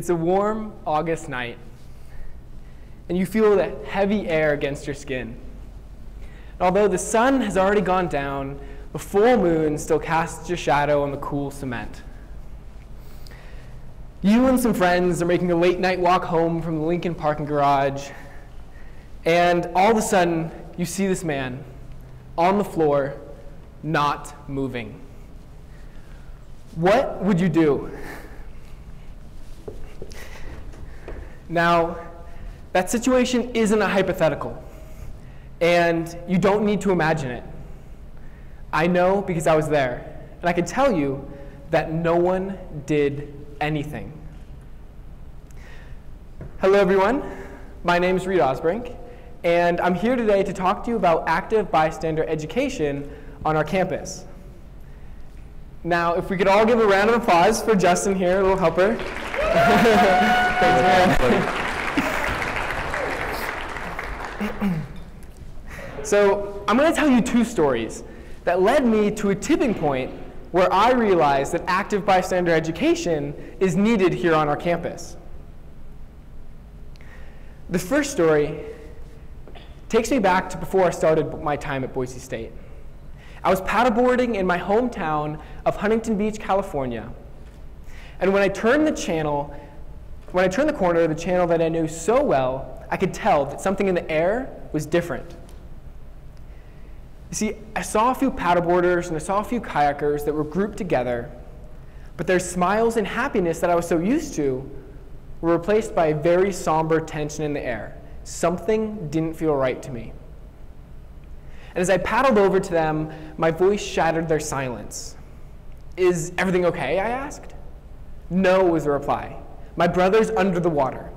It's a warm August night, and you feel the heavy air against your skin. And although the sun has already gone down, the full moon still casts your shadow on the cool cement. You and some friends are making a late night walk home from the Lincoln parking garage, and all of a sudden, you see this man on the floor, not moving. What would you do? Now, that situation isn't a hypothetical, and you don't need to imagine it. I know because I was there, and I can tell you that no one did anything. Hello, everyone. My name is Osbrink, and I'm here today to talk to you about active bystander education on our campus. Now, if we could all give a round of applause for Justin here, a little helper. Thanks, man. So I'm going to tell you two stories that led me to a tipping point where I realized that active bystander education is needed here on our campus. The first story takes me back to before I started my time at Boise State. I was paddleboarding in my hometown of Huntington Beach, California. And when I turned the corner of the channel that I knew so well, I could tell that something in the air was different. You see, I saw a few paddleboarders and I saw a few kayakers that were grouped together, but their smiles and happiness that I was so used to were replaced by a very somber tension in the air. Something didn't feel right to me. And as I paddled over to them, my voice shattered their silence. "Is everything okay?" I asked. "No," was the reply. "My brother's under the water."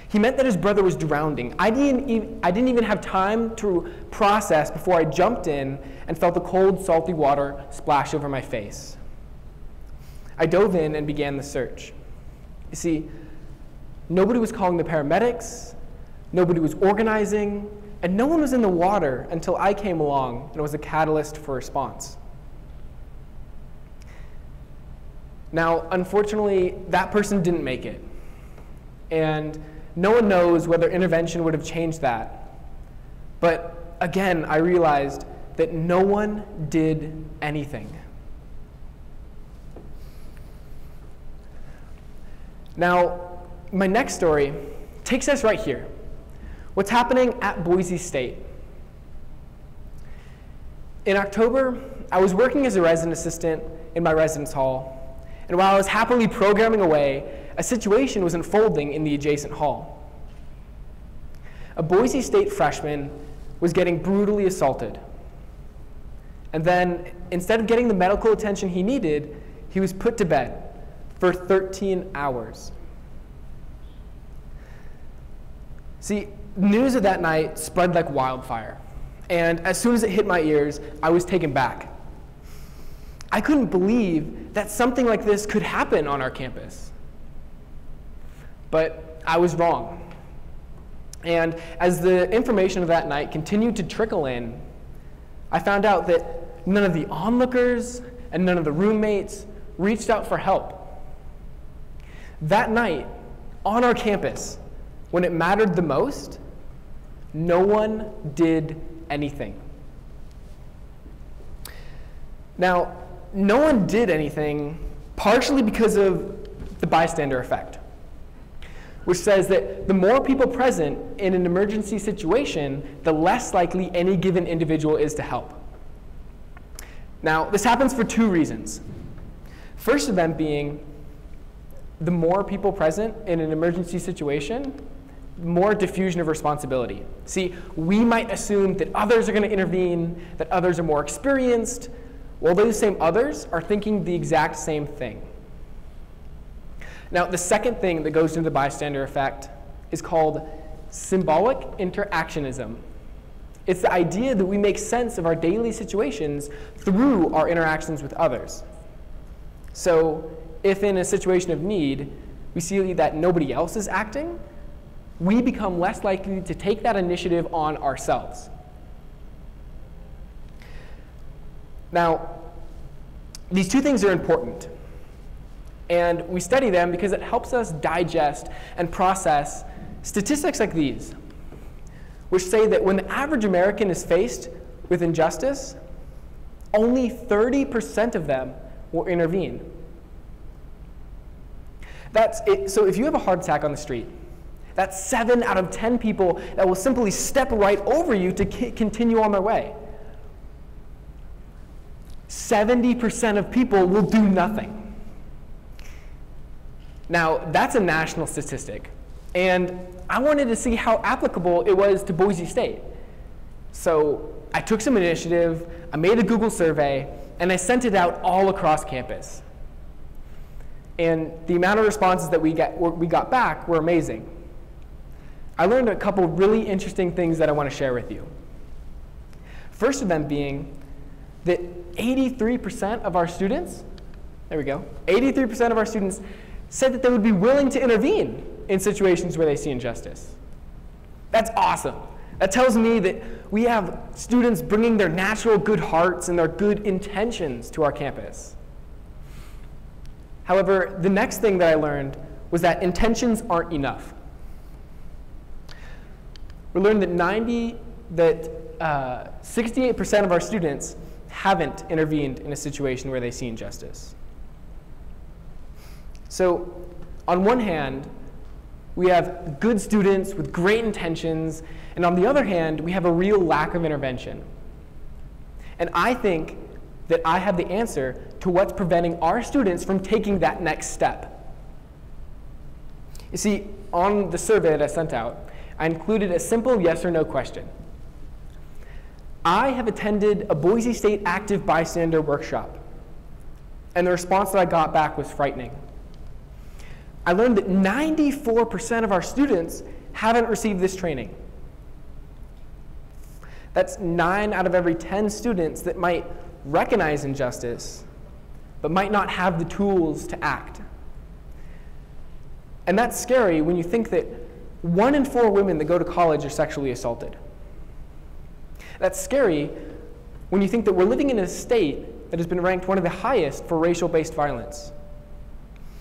He meant that his brother was drowning. I didn't even have time to process before I jumped in and felt the cold, salty water splash over my face. I dove in and began the search. You see, nobody was calling the paramedics, nobody was organizing, and no one was in the water until I came along and was a catalyst for response. Now, unfortunately, that person didn't make it. And no one knows whether intervention would have changed that. But again, I realized that no one did anything. Now, my next story takes us right here. What's happening at Boise State? In October, I was working as a resident assistant in my residence hall, and while I was happily programming away, a situation was unfolding in the adjacent hall. A Boise State freshman was getting brutally assaulted. And then, instead of getting the medical attention he needed, he was put to bed for 13 hours. See, news of that night spread like wildfire. And as soon as it hit my ears, I was taken back. I couldn't believe that something like this could happen on our campus. But I was wrong. And as the information of that night continued to trickle in, I found out that none of the onlookers and none of the roommates reached out for help. That night, on our campus, when it mattered the most, no one did anything. Now, no one did anything partially because of the bystander effect, which says that the more people present in an emergency situation, the less likely any given individual is to help. Now, this happens for two reasons. First of them being, the more people present in an emergency situation, more diffusion of responsibility. See, we might assume that others are going to intervene, that others are more experienced, while those same others are thinking the exact same thing. Now, the second thing that goes into the bystander effect is called symbolic interactionism. It's the idea that we make sense of our daily situations through our interactions with others. So if in a situation of need, we see that nobody else is acting, we become less likely to take that initiative on ourselves. Now, these two things are important. And we study them because it helps us digest and process statistics like these, which say that when the average American is faced with injustice, only 30% of them will intervene. So if you have a heart attack on the street, that's 7 out of 10 people that will simply step right over you to continue on their way. 70% of people will do nothing. Now, that's a national statistic, and I wanted to see how applicable it was to Boise State. So I took some initiative, I made a Google survey, and I sent it out all across campus. And the amount of responses that we got back were amazing. I learned a couple really interesting things that I want to share with you. First of them being that 83% of our students, 83% of our students said that they would be willing to intervene in situations where they see injustice. That's awesome. That tells me that we have students bringing their natural good hearts and their good intentions to our campus. However, the next thing that I learned was that intentions aren't enough. We learned that 68% of our students haven't intervened in a situation where they see injustice. So on one hand, we have good students with great intentions, and on the other hand, we have a real lack of intervention. And I think that I have the answer to what's preventing our students from taking that next step. You see, on the survey that I sent out, I included a simple yes or no question. I have attended a Boise State active bystander workshop, and the response that I got back was frightening. I learned that 94% of our students haven't received this training. That's 9 out of every 10 students that might recognize injustice, but might not have the tools to act. And that's scary when you think that 1 in 4 women that go to college are sexually assaulted. That's scary when you think that we're living in a state that has been ranked one of the highest for racial-based violence.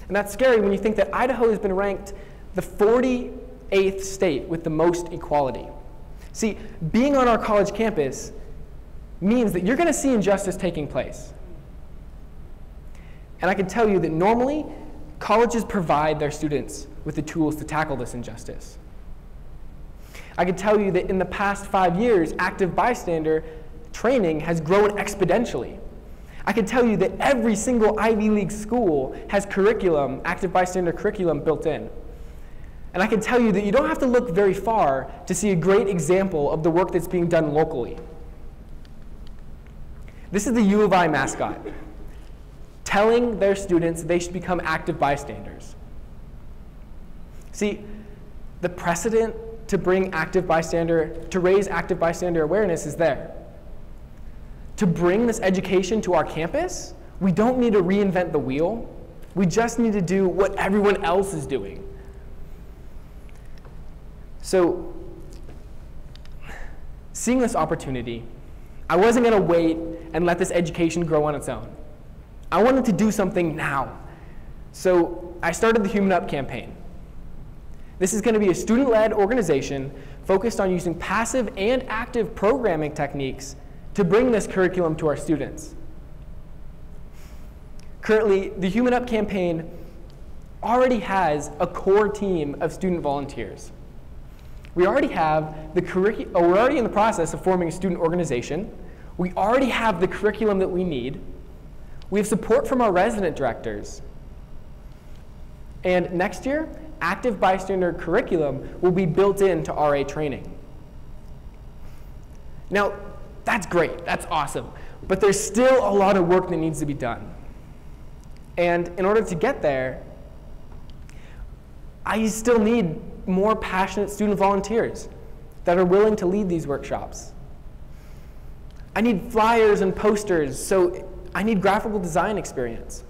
And that's scary when you think that Idaho has been ranked the 48th state with the most equality. See, being on our college campus means that you're going to see injustice taking place. And I can tell you that normally, colleges provide their students with the tools to tackle this injustice. I can tell you that in the past 5 years, active bystander training has grown exponentially. I can tell you that every single Ivy League school has curriculum, active bystander curriculum built in. And I can tell you that you don't have to look very far to see a great example of the work that's being done locally. This is the U of I mascot, telling their students they should become active bystanders. See, the precedent to raise active bystander awareness is there. To bring this education to our campus, we don't need to reinvent the wheel. We just need to do what everyone else is doing. So, seeing this opportunity, I wasn't going to wait and let this education grow on its own. I wanted to do something now. So I started the Human Up campaign. This is going to be a student-led organization focused on using passive and active programming techniques to bring this curriculum to our students. Currently, the Human Up campaign already has a core team of student volunteers. We already have we're already in the process of forming a student organization. We already have the curriculum that we need. We have support from our resident directors. And next year, active bystander curriculum will be built into RA training. Now, that's great, that's awesome, but there's still a lot of work that needs to be done. And in order to get there, I still need more passionate student volunteers that are willing to lead these workshops. I need flyers and posters, so I need graphical design experience.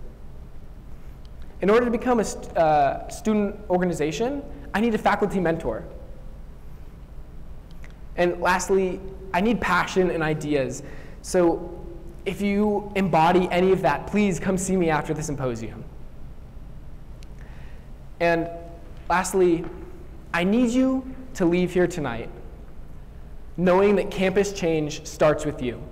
In order to become a student organization, I need a faculty mentor. And lastly, I need passion and ideas. So if you embody any of that, please come see me after the symposium. And lastly, I need you to leave here tonight knowing that campus change starts with you.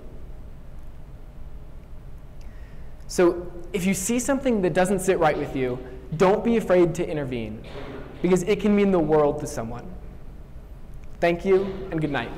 So if you see something that doesn't sit right with you, don't be afraid to intervene, because it can mean the world to someone. Thank you, and good night.